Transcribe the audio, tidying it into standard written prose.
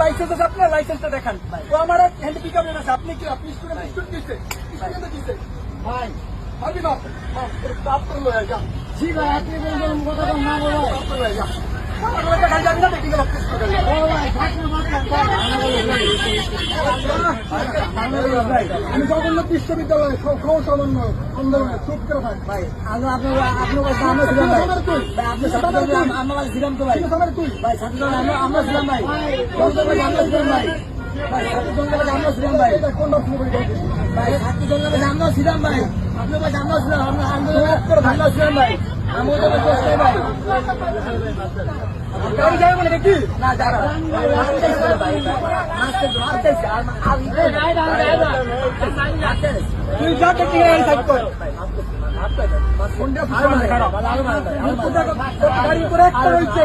Licence আছে আপনার, লাইসেন্সটা দেখান। তো আমার হ্যান্ড পিক আপ আছে, আপনি কি আপনি স্টুডেন্ট দিচ্ছে ভাই ভাবি না আপনার লয়ে যান। জি ভাই, আপনি বলবেন কথা না বলো আমি জগন্নাথ বিশ্ববিদ্যালয়ে সামান্য আন্দোলনে চুপ করে থাক ভাই। আপনার ছিলাম তো ভাই, ভাই আমরা ছিলাম ভাই, আমরা ছিলাম ভাই, ভাই আমরা ছিলাম ভাই, ভাই আমরা ছিলাম ভাই, আপনার ভাই আমরা ছিলাম, আমরা আন্দোলন আমরা ছিলাম ভাই, আমি ভাই গাড়ি যাবে বলে দেখি না যারা তুই যা দেখি গাড়ি করে একটা রয়েছে।